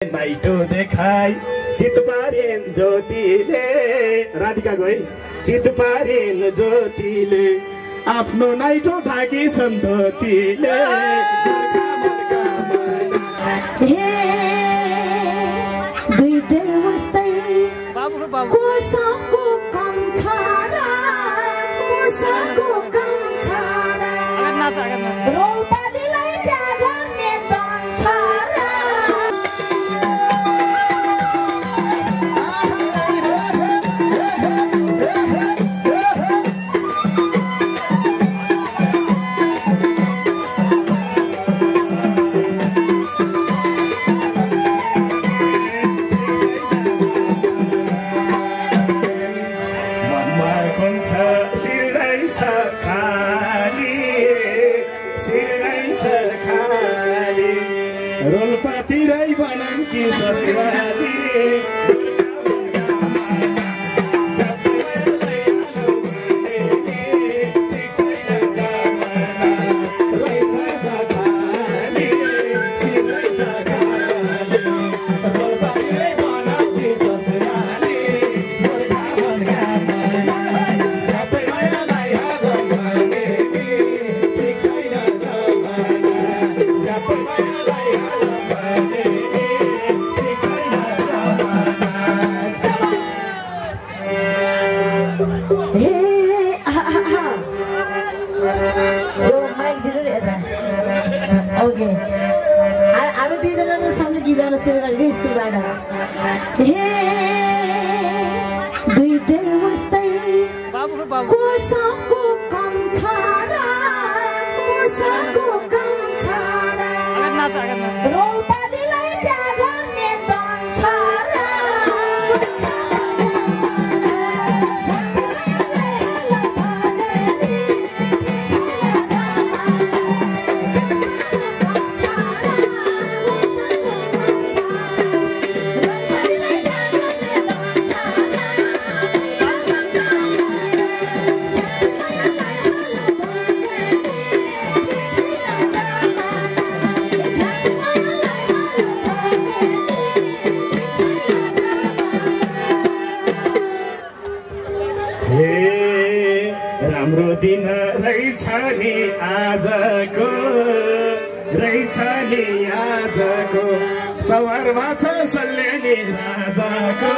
नाइटो देखाई चित पारेन ज्योतिले राधिका गई चित पारेन ज्योतिले आफ्नो नाइटो ढाकी सन्धोतीले दुईटै उस्तै कोसको कम छ र कोसको कम छ र रोपालीलाई प्यार गर्ने दम छ र रोल्पातिरै बनाम कि ससुराली Okay. Abi duydunuz sanki gidiyor sırada riskli bana. Duydun ustay. Kosaku kamçara, kosaku kamçara. Ropadilay pyaran ne donçara. राम्रो दिन रहेछ नि आजको रहेछ नि आजको सवार भएको छ सल्यानी राजाको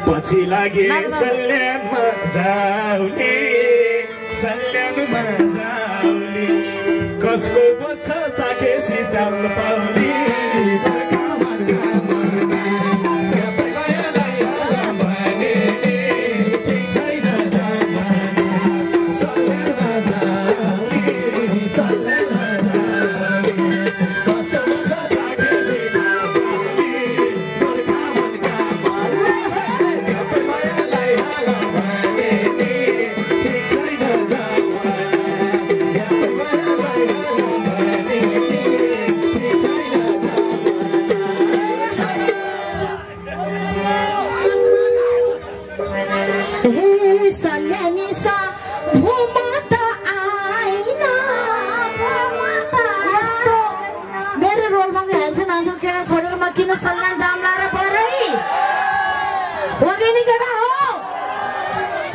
पछि लागे सल्यानमा जाउने सल्यानमा जाउने कसको बच्छ चाखेसी चाउल पाउने केटा हो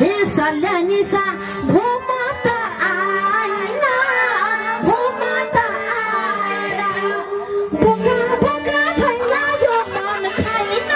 हे सल्यानिसा भूमा त आइन भूमा त आइन भोका भोका छैन यो मन खाइन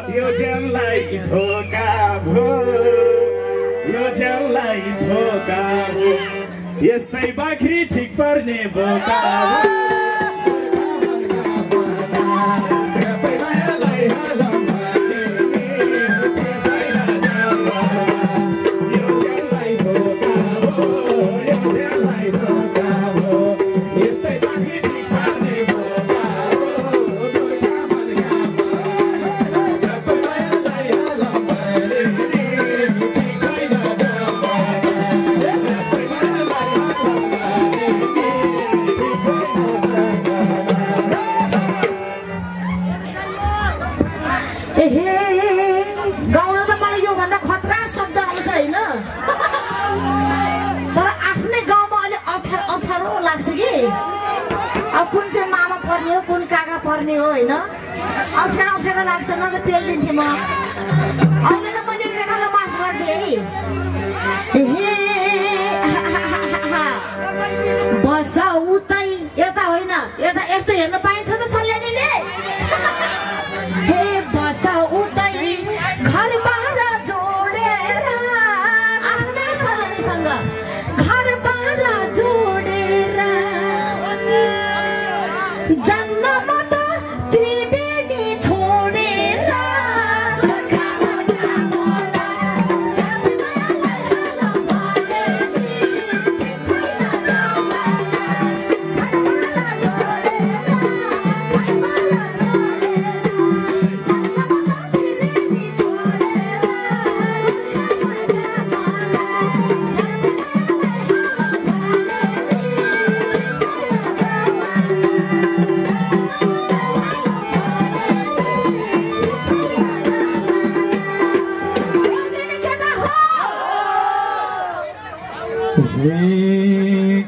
यो ज्यानलाई धोका भो यो ज्यानलाई धोका भो यस्तै बाख्री ठिक पर्ने बोका कुन चाहिँ मामा पर्ने हो कुन काका पर्ने हो होइन अप्ठ्यारो अप्ठ्यारो लाग्छ न त तेल दिन्थेँ म अहिले त मैले केटालाई माफ गरिदिएँ है बस उतै यता होइन यता यस्तो हेर्न पाइन्छ त सल्यानीले हे बस उतै घर बाह्र जोडेर आफ्नै सल्यानीसँग घर बाह्र जोडेर जन्म त त्रिवेणी छोडेर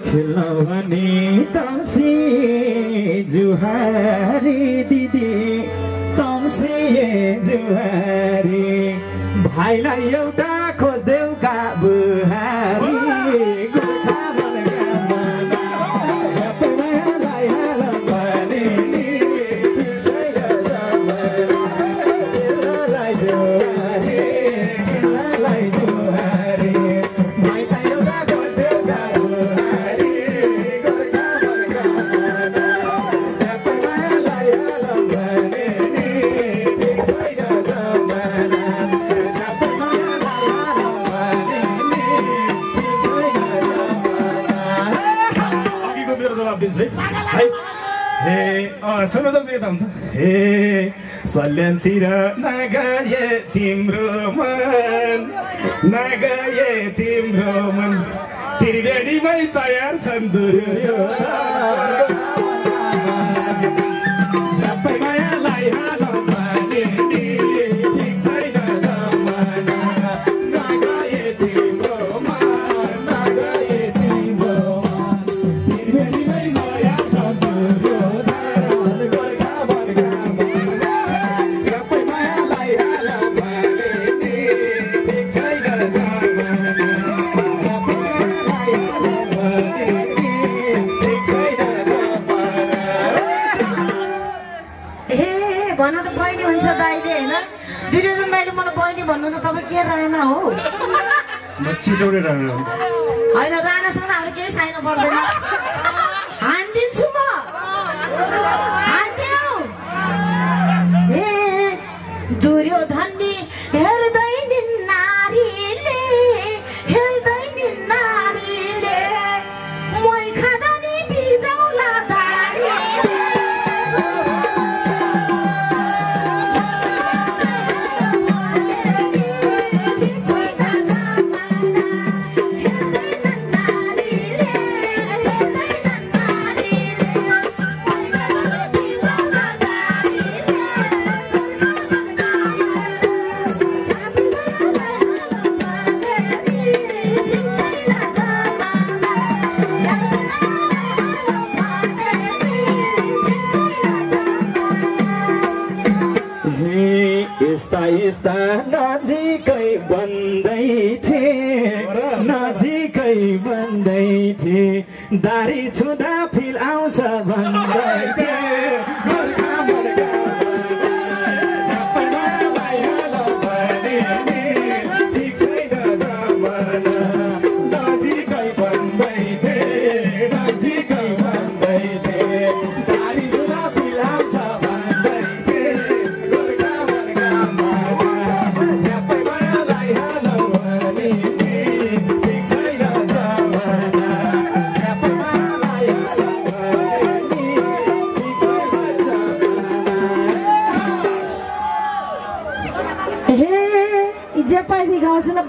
खिलौनी तम्सी जुहारी दिदी तम्सी जुहारी भाइलाई एउटा खोज्देउका बुहारी हे सल्यानतिर नगए तिम्रो मन नगए तिम्रो मन त्रिवेणीमै तयार छन् दुर्योधन सबै मायालाई हालौँ भने नि ठिक छैन जमाना नगए तिम्रो मन नगए तिम्रो मन त्रिवेणीमै तयार छन् दुर्योधन भन्नु त तपाईँ के रहेन हो चितौरे राणा होइन राणासँग हामीले केही साइन पर्दैन हानिदिन्छु म हान्थ्यौ हे दुर्योधनले हेर्दैन नारीले मै यस्ता यस्ता नजिकै बन्दै थिए दारी छुँदा फिल आउँछ भन्दै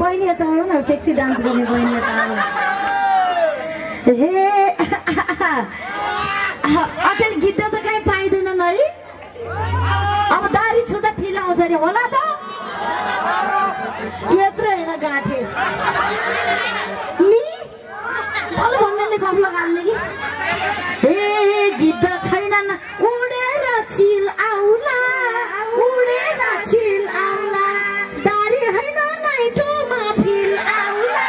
बहिनी यता आयो न सेक्सी डान्स गर्ने बहिनी यता आयो हे अचेल गीत त कहीँ पाइँदैनन् है अब दारी छुँदा फिल आउँछ अरे होला त यत्रो होइन गाँठे नि भन्नेले गफ लगाल्ने कि हे गीत छैनन् उडेर चिल आउला दारी होइन नाइटोमा फिल आउला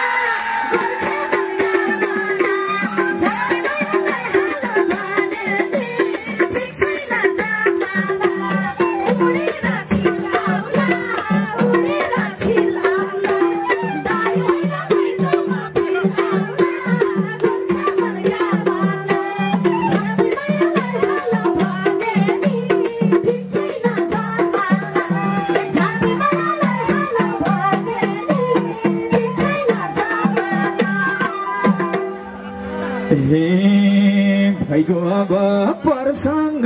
भैगो अब परसँग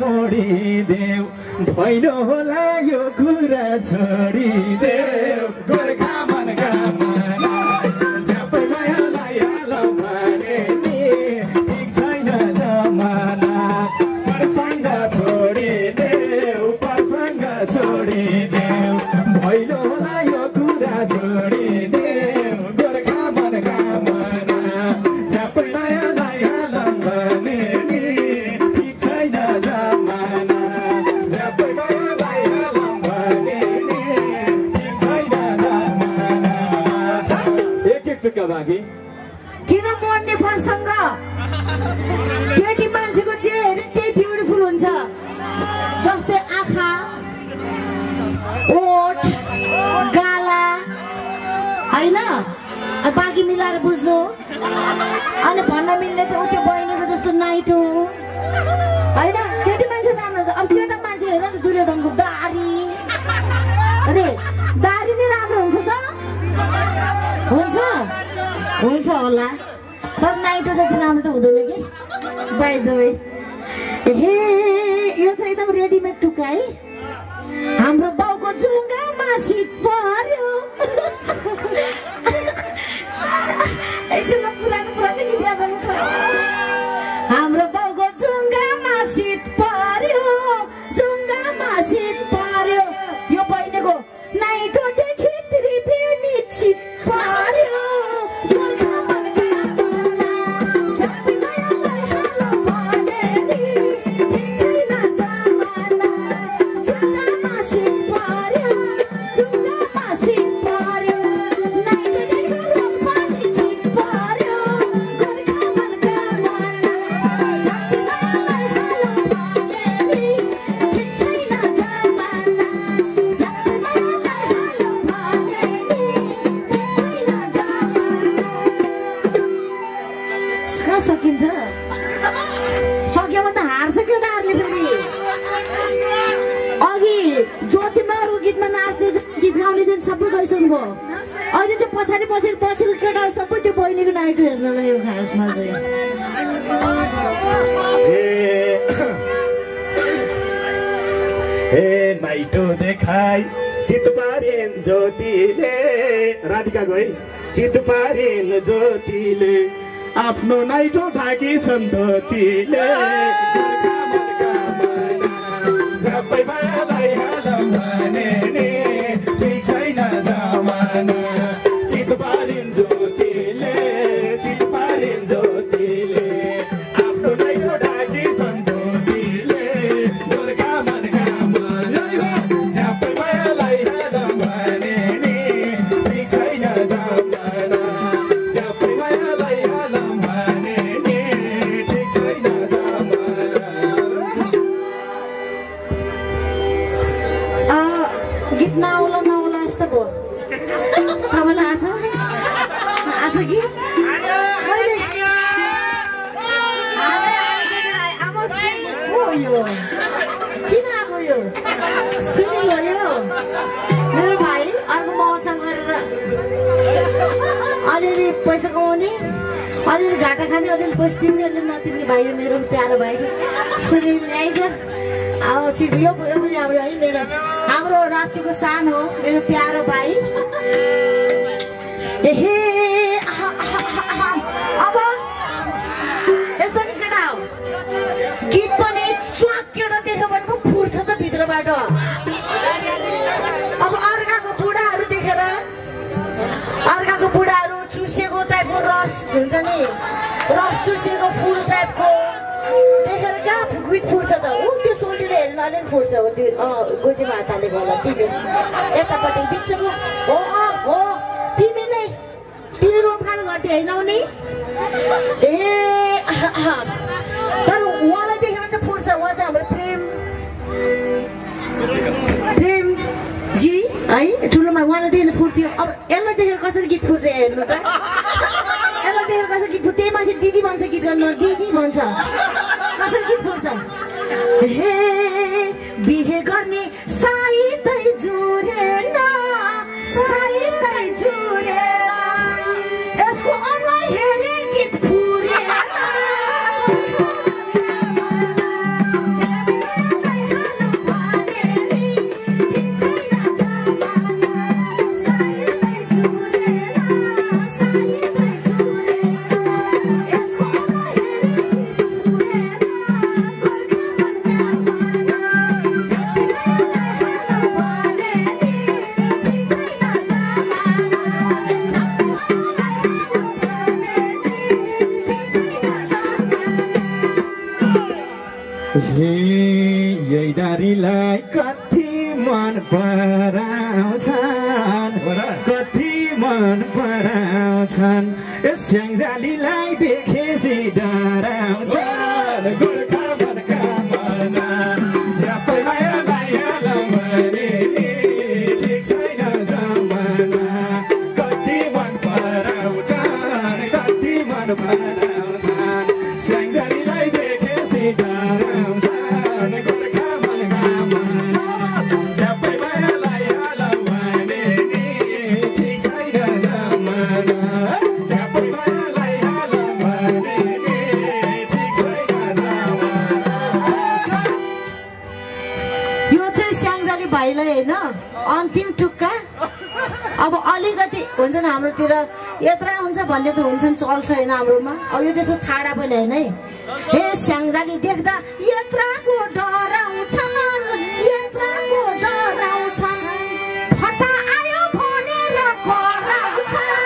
मोडिदेऊ भैलो होला यो कुरा छोडिदेऊ गोर्खा मनका मना झ्यापै मायालाई हालौ भने नि ठिक छैन जमाना परसँग छोडिदेऊ भैलो होला यो कुरा छोडिदेऊ गोर्खा मनका मना झ्यापै मायालाई हालौ भने नि ठिक छैन जमाना झ्यापै मायालाई हालौ भने नि ठिक छैन जमाना एक टुक्का बाँकी किन मर्ने फरसँग केटी मान्छेको जे हेरे त्यही ब्युटिफुल हुन्छ जस्तै आँखा ओठ गाला होइन बाँकी मिलाएर बुझ्नु अनि भन्न मिल्ने चाहिँ त्यो बहिनीको जस्तो नाइटो होइन केटी मान्छे राम्रो हुन्छ अब केटा मान्छे हेर नि दुर्योधनको दारी अरे दारी नै राम्रो हुन्छ त हुन्छ होला तर नाइटो जति राम्रो त हुँदैन कि बाई द वे हे यो चाहिँ एकदम रेडिमेड टुक्का है हाम्रो बाउको जुङ्गामा सिट पर्यो एकछिन पुरानो गीत याद आउँछ हाम्रो बाउको जुङ्गामा सिट पर्यो यो बहिनीको नाइटोदेखि त्रिवेणी चित पर्यो सकिन्छ सक्यो भने त हार्छ केटाहरूले फेरि अघि ज्योतिमा अरू गीतमा नाच्ने गीत गाउने चाहिँ सबै गइसक्नु भयो अहिले त्यो पछाडि बसेको केटाहरू सबै त्यो बहिनीको नाइटो हेर्नलाई यो खासमा चाहिँ नाइटो देखाई चित पारेन ज्योतिले राधिका गए चित पारेन ज्योतिले आफ्नो नाइटो ढाकी सन्तोतीले झ्यापै मायालाई हालौ भने नि ठिक छैन जमाना चित पारेन ज्योतिले आफ्नो नाइटो ढाकी सन्तोतीले कि किन आएको यो सुनिल हो यो मेरो भाइ अर्को मौसम गरेर अलिअलि पैसा कमाउने अलिअलि घाटा खाने अलिअलि पैसा तिर्ने अलिअलि नतिर्ने भाइ हो मेरो प्यारो भाइ सुनिल आइज अब छिटो यो पनि हाम्रो है मेरो हाम्रो रातिको सान हो मेरो प्यारो भाइ ए अब यस्तो नि केटा हो गीत पनि च्वाक्केर देख्यो भने पो फुर्छ त भित्रबाट अब अर्काको बुढाहरू देखेर अर्काको बुढाहरू चुसेको टाइपको रस हुन्छ नि रस चुसेको फुल टाइपको देखेर कहाँ गीत फुर्छ त ऊ त्यो सोल्टीले हेर्न अलिअलि फुर्छ हो त्यो गोजी भाताले होला तिमी यतापट्टि बिचको हो तिमी नै तिमी रोमकान गर्थ्यौ होइन नि ए तर उहाँलाई देख्यो भने चाहिँ फुर्छ उहाँ चाहिँ हाम्रो प्रेमजी है ठुलोमा उहाँलाई देखेर फुर्थ्यो अब यसलाई देखेर कसरी गीत फुर्छ हेर्नु त यसलाई देखेर कसरी गीत फुर्छ त्यही माथि दिदी भन्छ गीत गर्नु दिदी भन्छ कसरी गीत फुर्छ हे बिहे गर्ने साइतै जुरेन साइतै जुरेन यसको अनुहार हेरे गीत फुरेन यही दारीलाई कति मन पराउँछन् कति मन पराउँछन् यस स्याङ्जालीलाई देखेपछि डराउँछन् गोर्खा मनका मना झ्याप्पै मायालाई हालौँ भने ठिक छैन जमाना कति मन पराउँछन् कति मन पराउँछन् स्याङ्जालीलाई देखेपछि डराउँछन् भाइलाई होइन अन्तिम टुक्का अब अलिकति हुन्छ नि हाम्रोतिर यत्रा हुन्छ भन्ने त हुन्छ नि चल्छ होइन हाम्रोमा अब यो त्यसो छाडा पनि होइन है हे स्याङ्जाली देख्दा यत्राको डराउँछन् यत्राको डराउँछन् फटा आयो भनेर कराउँछन्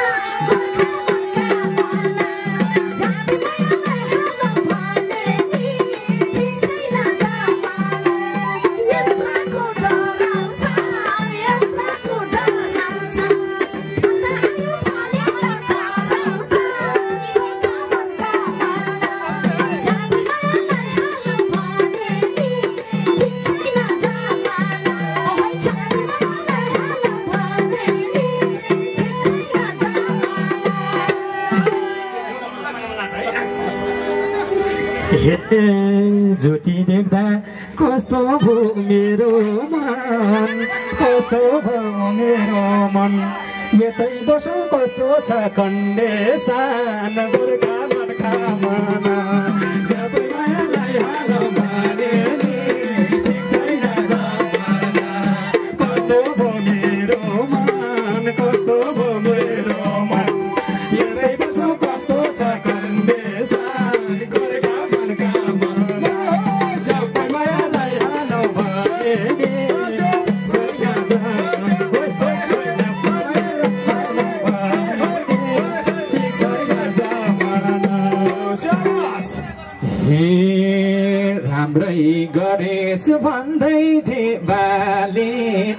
ज्योति देख्दा कस्तो भो मेरो मन कस्तो भो मेरो मन यतै बसौँ कस्तो छ कन्डेसन गोर्खा मनका मना झ्याप्पै मायालाई हालौँ भने ठिक छैन जमाना कस्तो भो मेरो मन कस्तो भो मेरो मन यतै बसौँ कस्तो छ कन्डेसन गोर्खा मनका मना झ्याप्पै मायालाई हालौँ भने राम्रै गरेछ भन्दै थिए बाले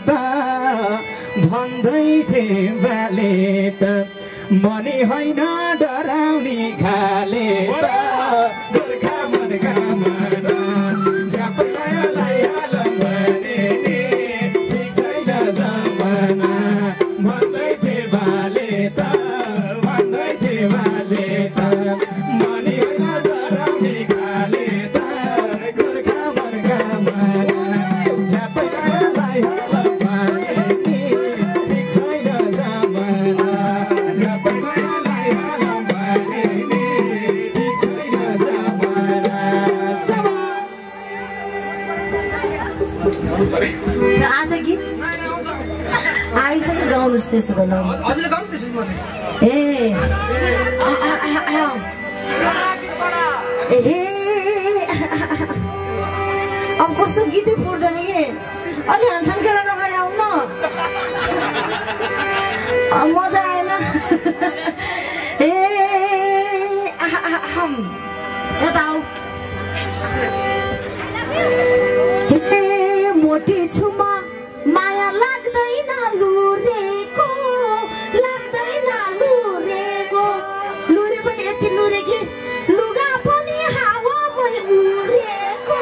त भन्दै थिए बाले त मनी होइन डराउने खाले त गोर्खा मनका मना झ्याप्पै मायालाई हालौँ भने ठिक छैन जमाना भन्दै थिए बाले त भन्दै थिए त्यसो भए हजुरले गाउनु त्यसो भने ए अब कस्तो गीतै फुट्दैन कि अलि हान्छन् केटा नगरे आउन मजा आएन ए यता आऊ मोटी छुमा माया लाग्दैन लुरेको लुरे पनि यति लुरे कि लुगा पनि हावामै उडेको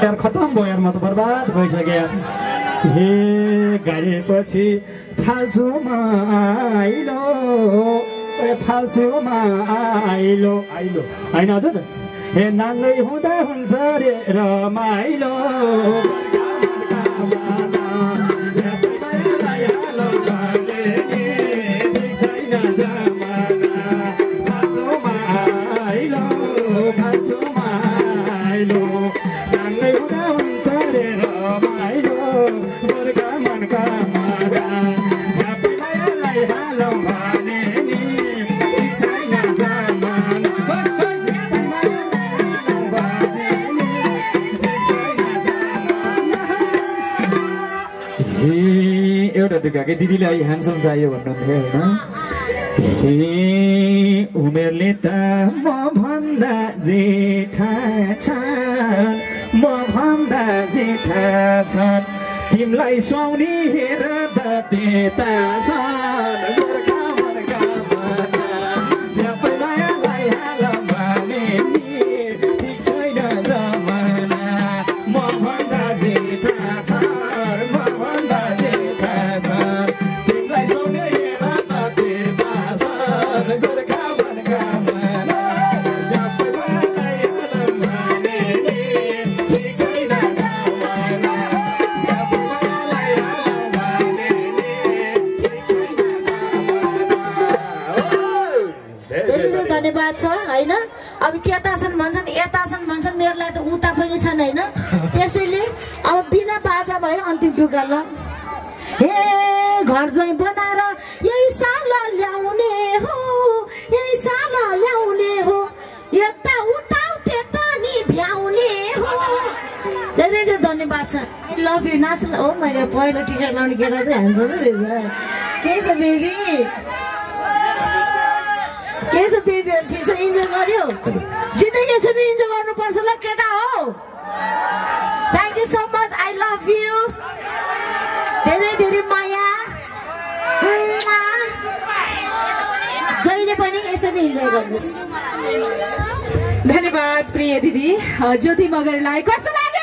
यार खतम भयो यार म त बर्बाद भइसक्यो हे गाडेपछि फाल्छुमा आइलो आइलो होइन हजुर हे नाङ्गै हुँदा हुन्छ रे रमाइलो एउटा ढुकाकै दिदीलाई ह्यान्डसम चाहियो भन्नुहुन्थ्यो होइन उमेरले त म भन्दा जेठा छन् तिमीलाई सुहाउने हेर त त्यता छन् धन्यवाद छ होइन अब त्यता छन् भन्छन् यता छन् भन्छन् मेरो लागि त उता पनि छन् होइन त्यसैले अब बिना बाजा भयो अन्तिम टुक्का ल हे घर ज्वाइँ बनाएर यही साल ल्याउने हो यता उता त्यता नि भ्याउने हो धेरै धेरै धन्यवाद छ आई लभ यु नाच ओ माइ गॉड पहिलो टी सर्ट लाउने केटा चाहिँ हान्छ रहेछ के छ बेबी के छ बेबी ठिक छ इन्जोय गर्यो जिन्दगी यसरी इन्जोय गर्नुपर्छ ल केटा हो thank you so much I love you धेरै धेरै माया जहिले पनि यसरी इन्जोय गर्नुहोस् धन्यवाद प्रिय दिदी ज्योति मगरलाई कस्तो लाग्यो